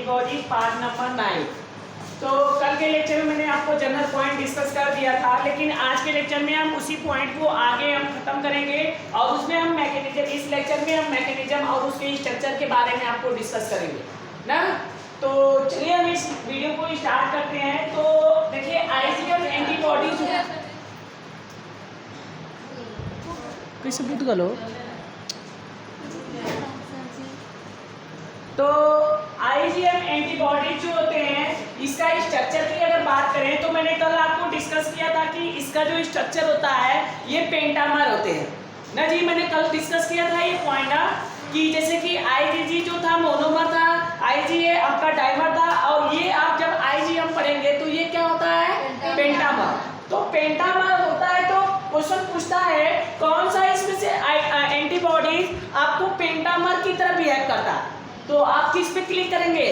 Antibody part number 9। तो कल के लेक्चर में मैंने आपको जनरल पॉइंट डिस्कस कर दिया था, लेकिन आज के लेक्चर में हम उसी पॉइंट को आगे हम खत्म करेंगे और उसमें हम मैकेनिज्म, इस लेक्चर में हम मैकेनिज्म और उसके स्ट्रक्चर के बारे में आपको डिस्कस करेंगे ना। तो चलिए हम इस वीडियो को स्टार्ट करते हैं। तो देखिए आईजीएम एंटीबॉडीज कैसे बुद्ध गलो। तो आईजीएम एंटीबॉडीज जो होते हैं, इसका स्ट्रक्चर की अगर बात करें तो मैंने कल आपको डिस्कस किया था कि इसका जो स्ट्रक्चर होता है ये पेंटामर होते हैं ना जी। मैंने कल डिस्कस किया था ये पॉइंट कि जैसे कि आईजीजी जो था मोनोमर था, आईजीए आपका डाइमर था, और ये आप जब आईजीएम पढ़ेंगे तो ये क्या होता है, पेंटामर। तो पेंटामर होता है तो क्वेश्चन पूछता है कौन सा इसमें से एंटीबॉडीज आपको पेंटामर की तरह बिहेव करता है। तो आप किस पे क्लिक करेंगे,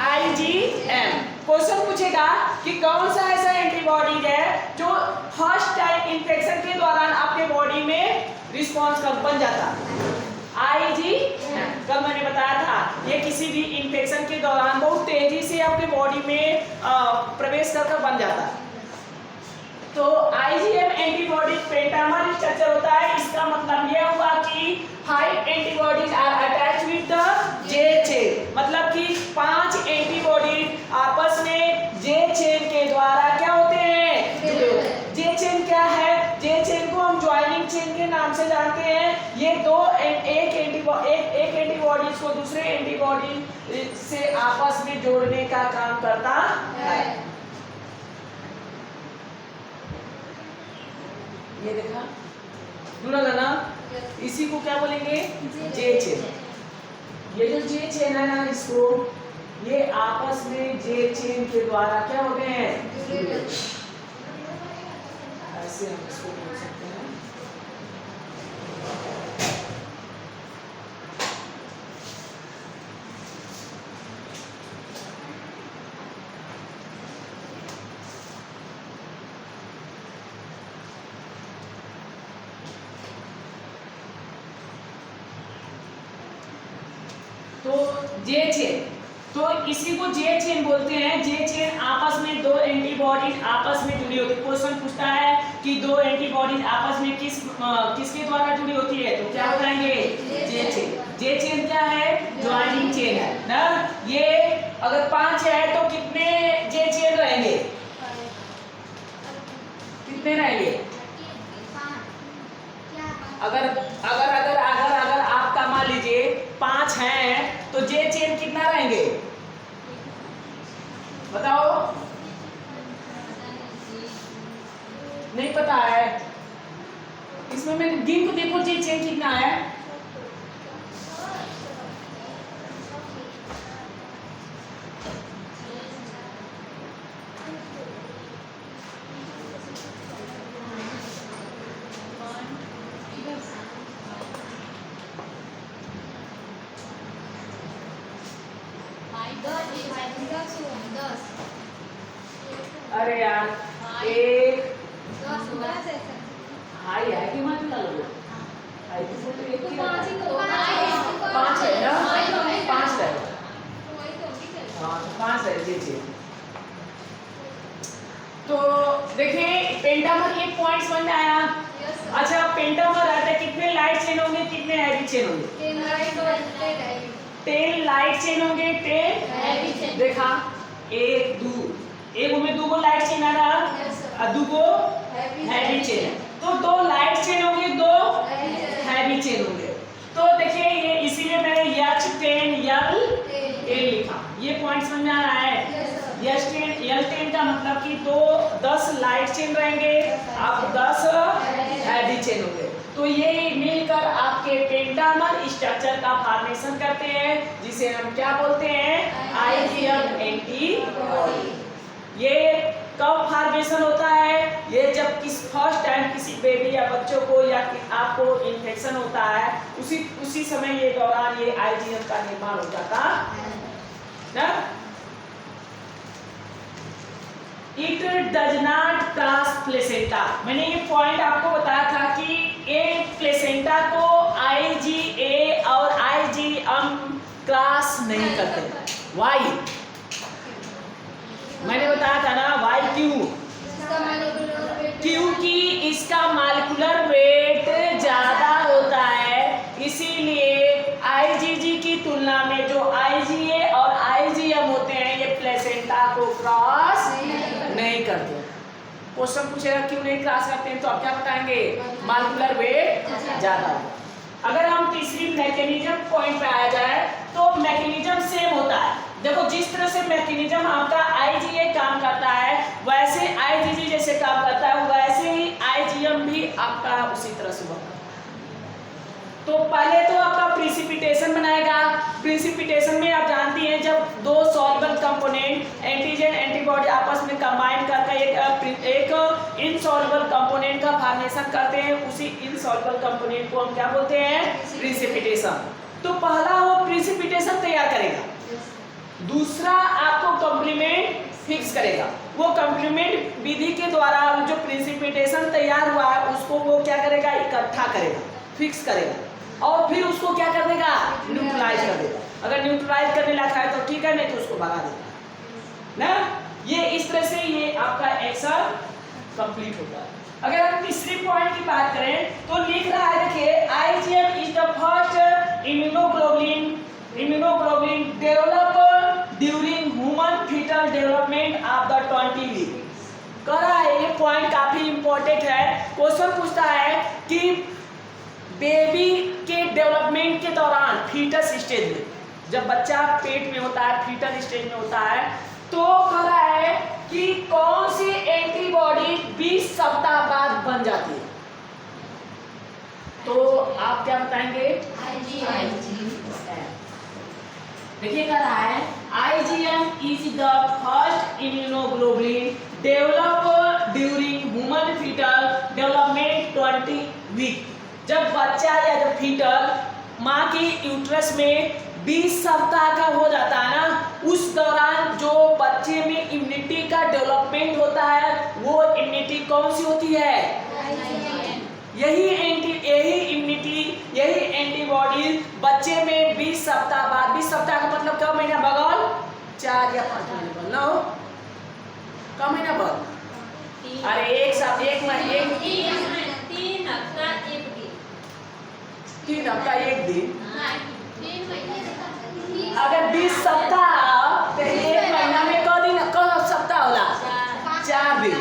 आईजीएम। क्वेश्चन पूछेगा कि कौन सा ऐसा एंटीबॉडीज है जो फर्स्ट टाइम इंफेक्शन के दौरान आपके बॉडी में रिस्पॉन्स बन जाता है, आईजीएम। कल मैंने बताया था ये किसी भी इंफेक्शन के दौरान बहुत तेजी से आपके बॉडी में प्रवेश कर बन जाता है। तो आईजीएम एंटीबॉडी पेंटामर स्ट्रक्चर होता है। इसका मतलब यह हुआ कि 5 antibodies are attached with the J chain, मतलब कि 5 एंटीबॉडीज आपस में जे चेन के द्वारा क्या होते हैं। जे चेन क्या है, जे चेन को हम ज्वाइनिंग चेन के नाम से जानते हैं। ये एक एंटीबॉडीज को दूसरे एंटीबॉडी से आपस में जोड़ने का काम करता है। ये देखा जुड़ा ना, इसी को क्या बोलेंगे, जे चेन। ये जो जे चेन है ना, इसको ये आपस में जे चेन के द्वारा क्या होते हैं, ऐसे हम इसको बोल सकते हैं। तो जे चेन, तो इसी को जे चेन बोलते हैं। जे चेन आपस में दो एंटीबॉडीज आपस में जुड़ी होती है। क्वेश्चन पूछता है कि दो एंटीबॉडीज आपस में किसके द्वारा जुड़ी होती है, तो क्या बताएंगे, जे चेन। जे चेन क्या है, ज्वाइनिंग चेन है ना। ये अगर 5 है तो कितने जे चेन रहेंगे, कितने रहेंगे, अगर आपका मान लीजिए 5 हैं तो जे चेन कितना रहेंगे, बताओ। नहीं पता है, इसमें मैंने गिन को देखो जे चेन कितना है। अरे यार, 1 हाई है कि मत लो, हाई तो एक ही 5 है ना, 5 है। हाँ, 5 है जी जी। तो देखिए पेंटामर एक पॉइंट समझ में आया। अच्छा, पेंटामर रहता है, कितने लाइट चेन होंगे, कितने हैवी चेन होंगे, 10 लाइट चेन होंगे, 10 हैवी चेन। देखा, 1 2 एक में 2 लाइट चेन आ रहा और 2 हैवी चेन। तो 2 लाइट चेन होंगे, 2 हैवी चेन होंगे। तो देखिए ये इसीलिए मैंने H10 L लिखा। ये पॉइंट समझ में आ रहा है। H10 L10 का मतलब कि 10 लाइट चेन रहेंगे, आप 10 हैवी चेन होंगे। तो ये मिलकर आपके पेंटामर स्ट्रक्चर का फॉर्मेशन करते हैं, जिसे हम क्या बोलते हैं, आईजीएम एंटीबॉडी। ये कब फॉर्मेशन होता है, ये जब फर्स्ट टाइम किसी बेबी या बच्चों को या आपको इन्फेक्शन होता है, उसी समय ये दौरान ये आईजीएम का निर्माण हो जाता ना। It does not cross placenta. मैंने ये पॉइंट आपको बताया था कि एक प्लेसेंटा को आईजीए और आईजीएम क्रॉस नहीं करते। वाई मैंने बताया था ना, वाई क्यों? क्योंकि इसका मॉलिक्यूलर वेट ज्यादा होता है, इसीलिए आईजीजी की तुलना में जो आईजीए और आईजीएम होते हैं ये प्लेसेंटा को क्रॉस नहीं करते। क्वेश्चन पूछेगा क्यों नहीं क्रॉस करते हैं, तो आप क्या बताएंगे? मॉलिक्यूलर वेट ज्यादा होता है। अगर हम तीसरी मैकेनिज्म पॉइंट पे आया जाए तो मैकेनिज्म सेम होता है। देखो जिस तरह से मैकेनिज्म आपका आईजीए काम करता है वैसे आईजीजी जैसे काम करता है वैसे ही आईजीएम भी आपका उसी तरह से होता है। तो पहले तो आपका प्रिसिपिटेशन बनाएगा। प्रिसिपिटेशन में आप जानती हैं जब दो सॉल्युबल कंपोनेंट एंटीजन एंटीबॉडी आपस में कंबाइन करके एक इनसॉल्युबल कंपोनेंट का फॉर्मेशन करते हैं, उसी इनसॉल्युबल कंपोनेंट को हम क्या बोलते हैं? प्रिसिपिटेशन। तो पहला वो प्रिसिपिटेशन तैयार करेगा, दूसरा आपको कॉम्प्लीमेंट फिक्स करेगा। वो कॉम्प्लीमेंट विधि के द्वारा जो प्रिसिपिटेशन तैयार हुआ है उसको वो क्या करेगा? इकट्ठा करेगा, फिक्स करेगा और फिर उसको क्या कर देगा? न्यूट्रलाइज कर देगा। अगर न्यूट्रलाइज करने लगा है तो ठीक है, नहीं तो उसको भगा देगा ना। ये इस तरह से ये आपका एक्शन कंप्लीट होता है। अगर हम तीसरी पॉइंट की बात करें तो लिख रहा है, देखिए IgM is the first immunoglobulin develop during human fetal development of the 20 week. कह रहा है, ये पॉइंट काफी इंपॉर्टेंट है। क्वेश्चन पूछता है कि बेबी के डेवलपमेंट के दौरान फीटस स्टेज में, जब बच्चा पेट में होता है, फीटल स्टेज में होता है, तो कह रहा है कि कौन सी एंटीबॉडी 20 सप्ताह बाद बन जाती है। तो आप क्या बताएंगे? देखिए कह रहा है IgM is the first immunoglobulin developed during human fetal development 20 week। जब बच्चा या जब फीटल माँ की यूट्रस में 20 सप्ताह का हो जाता है ना, उस दौरान जो बच्चे में इम्यूनिटी का डेवलपमेंट होता है वो इम्यूनिटी कौन सी होती है? यही इम्यूनिटी, यही एंटीबॉडी बच्चे में 20 सप्ताह बाद, 20 सप्ताह का मतलब कब महीना बगल? 4 या 5 महीने बगल ना हो, कब महीना बगल? अरे एक महीने 3 हफ्ता 1 दिन, 3 हफ्ता 1 दिन। अगर 20 सप्ताह तो 1 महीना में क दिन, क सप्ताह होला? 4 दिन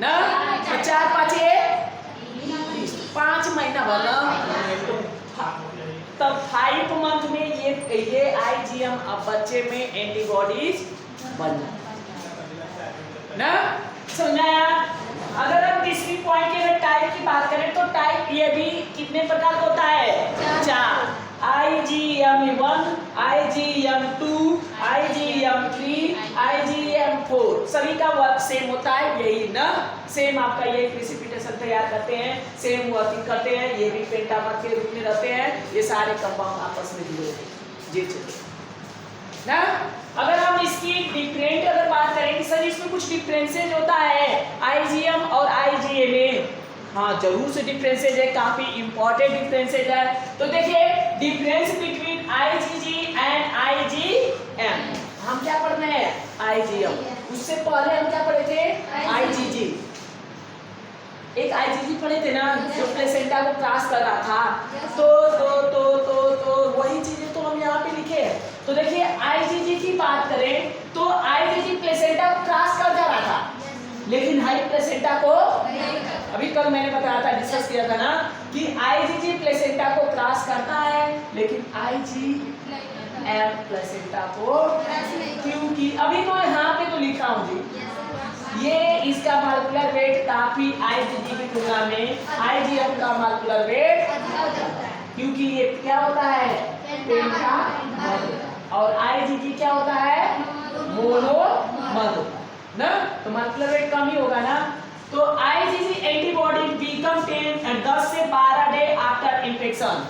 ना, तो 4 5 5 महीना भर ना, तब 5 मंथ में ये आईजीएम अब बच्चे में एंटीबॉडीज बन जाती ना। समझाया? अगर हम तीसरी पॉइंट की अगर टाइप की बात करें तो टाइप ये भी कितने प्रकार का होता है? 4। IgM1, IgM2, IgM3, IgM4 सभी का वर्क सेम होता है, यही ना, सेम आपका यही प्रिसिपिटेशन तैयार करते हैं, सेम वर्किंग करते हैं, ये भी पेंटामर के रूप में रहते हैं, ये सारे कंपाउंड आपस में जुड़े होते हैं ना। अगर हम इसकी डिफरेंट अगर बात करें कि सर इसमें कुछ डिफरेंसेज होता है आईजीएम और आईजीए में, हाँ जरूर से डिफरेंसेज है, काफी इंपॉर्टेंट डिफरेंसेज है। तो देखिए difference between IgG and IgM, हम क्या पढ़ रहे हैं? आईजीएम। उससे पहले हम क्या पढ़े थे? आईजीजी। एक आईजीजी पढ़े थे ना जो प्लेसेंटा को क्रॉस कर रहा था, तो वही चीजें तो हम यहाँ पे लिखे हैं। तो देखिए आईजीजी की बात करें तो आईजीजी प्लेसेंटा को क्रॉस कर जा रहा था, लेकिन हाई प्लेसेंटा को अभी कल मैंने बताया था, डिस्कस किया था ना कि आईजीजी प्लेसेंटा को क्रॉस करता है लेकिन आईजीएम प्लेसेंटा को, क्योंकि अभी तो यहाँ पे तो लिखा हूँ जी, ये इसका मॉलिक्यूलर वेट काफी आईजीजी की तुलना में आईजीएम का मॉलिक्यूलर वेट, क्योंकि ये क्या होता है? पेंटामर, और आईजीजी क्या होता है? मोनोमर ना, तो मॉलिक्यूलर वेट कम ही होगा ना। तो आईजीजी एंटीबॉडी बिकम 10 से 12 डे आफ्टर इन्फेक्शन।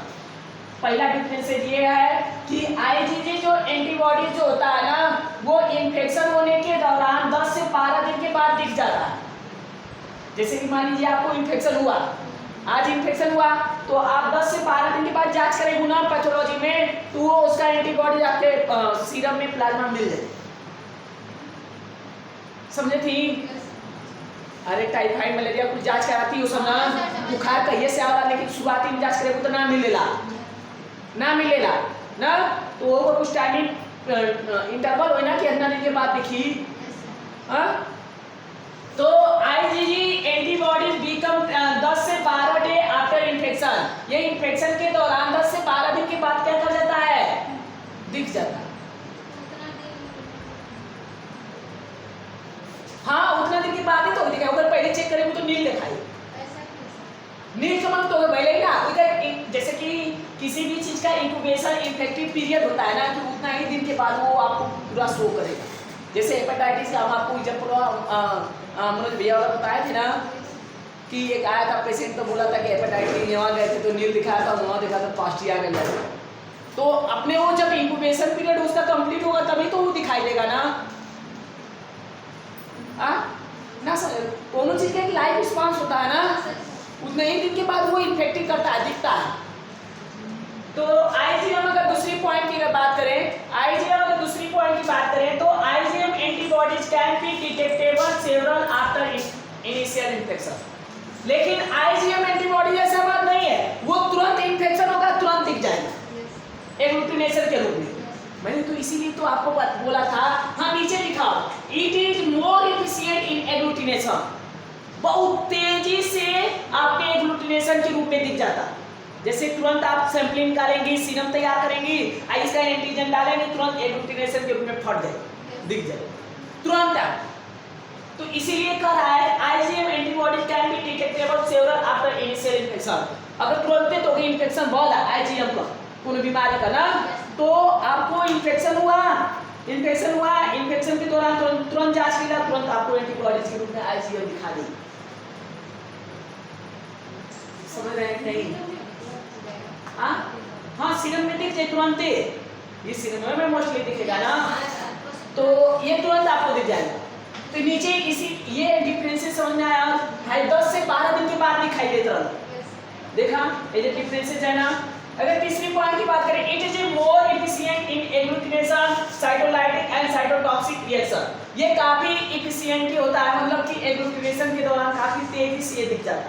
पहला डिफरेंस ये है कि आईजीजी जो एंटीबॉडी जो होता है ना वो इन्फेक्शन होने के दौरान 10 से 12 दिन के बाद दिख जाता है। जैसे कि मान लीजिए आपको इन्फेक्शन हुआ, आज इन्फेक्शन हुआ तो आप 10 से 12 दिन के बाद जांच करेंगे ना पैथोलॉजी में, तो वो उसका एंटीबॉडी आपके सीरम में प्लाज्मा मिल जाए। समझे थी? अरे टाइफाइड मलेरिया कुछ जांच कराती हो सब ना, बुखार कहिए से आवा, लेकिन शुरुआती में जांच करे तो ना मिलेला ना, तो वो कुछ टाइमिंग इंटरवल हो ना कि 18 दिन के बाद दिखी। हाँ, तो आईजीजी एंटीबॉडीज बिकम 10 से 12 डे आफ्टर इन्फेक्शन। ये इन्फेक्शन के दौरान 10 से 12 दिन के बाद क्या कर जाता है? दिख जाता है। हाँ, उतना दिन के बाद ही तो दिखाई। अगर पहले चेक करेंगे तो नील दिखाई। नील का मतलब तो पहले ही ना, उधर जैसे कि किसी भी चीज का इंक्यूबेशन इन्फेक्टिव पीरियड होता है ना, कि उतना ही दिन के बाद वो आपको पूरा शो करेगा। जैसे हेपेटाइटिस का हम आपको जब पूरा मनोज भैया वाला बताए थे ना, कि एक आया था पेशेंट तो बोला था कि हेपेटाइटिस, यहाँ गए थे तो नील दिखाया था, वहाँ देखा था पास्टिया में गया। तो अपने वो जब इंक्यूबेशन पीरियड उसका कंप्लीट होगा तभी तो वो दिखाई देगा ना। ना सर, दोनों चीज का एक लाइफ रिस्पांस होता है ना, उतने ही दिन के बाद वो इन्फेक्टिव करता है, दिखता है। तो आईजीएम अगर दूसरी पॉइंट की बात करें, तो IgM antibodies can be detectable several after initial infection. लेकिन आईजीएम एंटीबॉडी ऐसा बात नहीं है, वो तुरंत इन्फेक्शन होगा तुरंत दिख जाएगा एग्लूटिनेशन के रूप में। मैंने तो इसीलिए तो आपको बोला था, हाँ नीचे लिखा, it is more efficient in agglutination. बहुत तेजी से आपके एग्लूटिनेशन के रूप में दिख जाता। जैसे तुरंत आप सैंपलिंग निकालेंगे, सीरम तैयार करेंगी, इसका एंटीजन डालेंगे, तुरंत एग्लूटिनेशन के रूप में फट जाए, दिख जाए तुरंत आप। तो इसीलिए कह रहा है IgM antibodies can be detectable several after initial infection. अगर तुरंत तो इन्फेक्शन बहुत है आईजीएम का, कोई बीमारी का ना, तो आपको इन्फेक्शन हुआ, इन्फेक्शन के दौरान तुरंत जांच की, तुरंत आपको एंटीबॉडीज के रूप में आईजीएम दिखा देगी। समझ रहे हैं नहीं? हाँ, सीरम में दिख जाए तुरंत, ये सीरम में मोस्टली दिखेगा ना, तो ये तुरंत आपको दिख जाएगा। तो नीचे इसी ये डिफरेंसेस समझ में आया है, 10 से 12 दिन के बाद दिखाई देता है। देखा ये जो डिफरेंसेस है ना। अगर तीसरी पॉइंट की बात करें, it is a more efficient in agglutination, cytolytic and cytotoxic reaction. ये काफी एफिशिएंट होता है, मतलब कि एग्लूटिनेशन के दौरान काफी तेजी से ये दिख जाता है।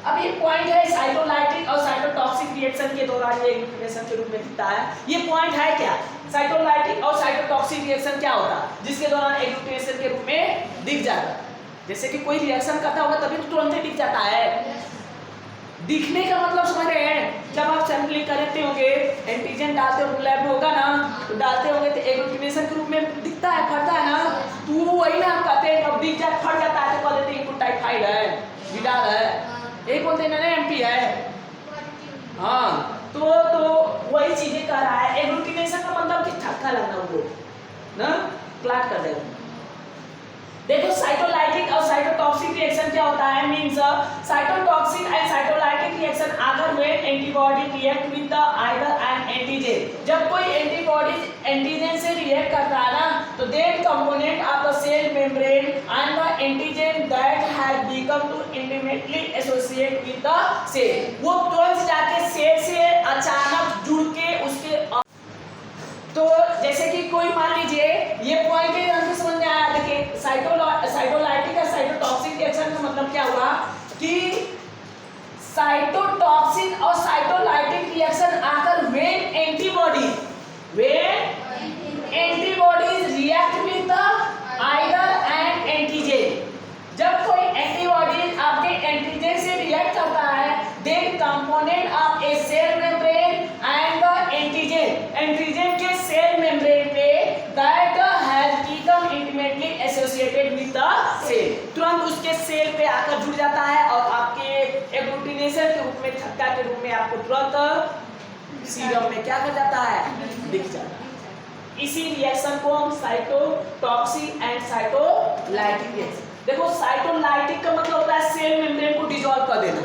अब ये पॉइंट है साइटोलाइटिक और साइटोटॉक्सिक रिएक्शन के दौरान ये एग्लूटिनेशन के रूप में दिखता है। ये पॉइंट है क्या? साइटोलाइटिक और साइटोटॉक्सिक रिएक्शन क्या होता है जिसके दौरान एग्लूटिनेशन के रूप में दिख जाता है? जैसे कि कोई रिएक्शन करता होगा तभी तो तुरंत ही दिख जाता है। दिखने का मतलब समझ रहे हैं? जब आप सैंपलिंग करते होंगे, एंटीजन डालते हो, लैब में होगा ना, तो डालते होंगे तो एग्लूटिनेशन के रूप में दिखता है, फटता है ना, तो वही ना हम कहते हैं, अब दिख जाए फट जाता है तो कहते हैं इनको टाइफाइड है, विडाल है, एक बोलते हैं ना एमपी है। हाँ, तो वही चीजें कर रहा है। एग्लूटिनेशन का मतलब कि थक्का लगना, वो ना क्लॉट कर देगा। देखो साइटोलाइटिक और साइटोटॉक्सिक रिएक्शन क्या होता है, मींस साइटोटॉक्सिक एंड साइटोलाइटिक रिएक्शन अगर when antibody react with the either an antigen. जब कोई एंटीबॉडी एंटीजन से रिएक्ट करता है ना, तो then component of the cell membrane and the antigen that has become to intimately associate with the cell, वो तुरंत जाके सेल से अचानक जुड़ के उसके। तो जैसे कि कोई मान लीजिए ये पॉइंट है, समझ में आया? देखिए साइटोलाइटिक और साइटोटॉक्सिक रिएक्शन का मतलब क्या हुआ कि साइटोटॉक्सिक और साइटोलाइटिक रिएक्शन आकर when antibodies react with the either an antigen. जब कोई एंटीबॉडी आपके एंटीजन से रिएक्ट करता है, then component of a cell membrane and the antigen के सेल मेम्ब्रेन पे that has become intimately associated with the cell, तुरंत उसके सेल पे आकर जुड़ जाता है और आपके एग्लूटिनेशन के रूप में, थक्का के रूप में आपको तुरंत सीरम में क्या कर जाता है, दिख जाता है। इसी रिएक्शन को हम साइटोटॉक्सिक एंड साइटोलाइटिक रिएक्शन। देखो साइटोलाइटिक का मतलब होता है सेल मेम्ब्रेन को डिसॉल्व कर देना।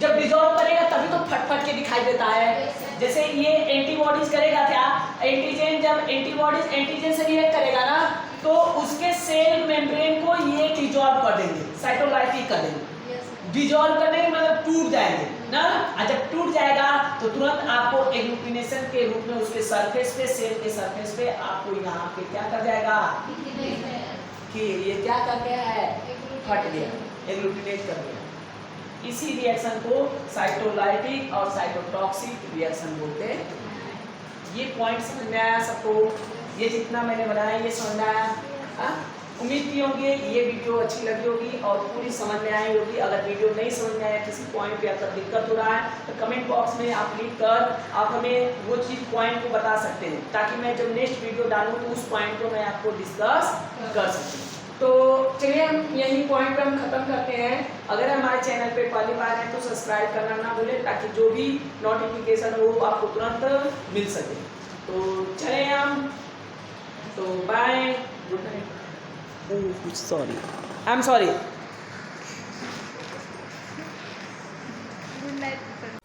जब डिसॉल्व करेगा तभी तो फट के दिखाई देता है। जैसे ये एंटीबॉडीज करेगा क्या, एंटीजन जब एंटीबॉडीज एंटीजन से रिएक्ट करेगा ना, तो उसके सेल मेम्ब्रेन को ये डिसॉल्व कर देंगे, साइटोलाइटिक कर देंगे। डिसॉल्व करने का मतलब टूट जाएंगे। नल जब टूट जाएगा तो तुरंत आपको एग्लूटिनेशन के रूप में उसके सरफेस पे, सेल के सरफेस पे आपको यहाँ पे क्या कर जाएगा कि ये क्या कर गया है, फट गया, एग्लूटिनेट कर गया। इसी रिएक्शन को साइटोलाइटिक और साइटोटॉक्सिक रिएक्शन बोलते हैं। ये पॉइंट समझ में आया सबको? ये जितना मैंने बनाया ये समझ में आया? हाँ? उम्मीद की होगी ये वीडियो अच्छी लगी होगी और पूरी समझ में आई होगी। अगर वीडियो नहीं समझ में आया, किसी पॉइंट पे अगर दिक्कत हो रहा है तो कमेंट बॉक्स में आप लिख कर आप हमें वो चीज़ पॉइंट को बता सकते हैं, ताकि मैं जब नेक्स्ट वीडियो डालूँ तो उस पॉइंट को मैं आपको डिस्कस कर सकूँ। तो चलिए हम यही पॉइंट पे हम खत्म करते हैं। अगर हमारे चैनल पे पहली बार है तो सब्सक्राइब करना ना भूलें, ताकि जो भी नोटिफिकेशन हो आपको तुरंत मिल सके। तो चले हम, तो bye, good night. Oh sorry, I am sorry. Good night.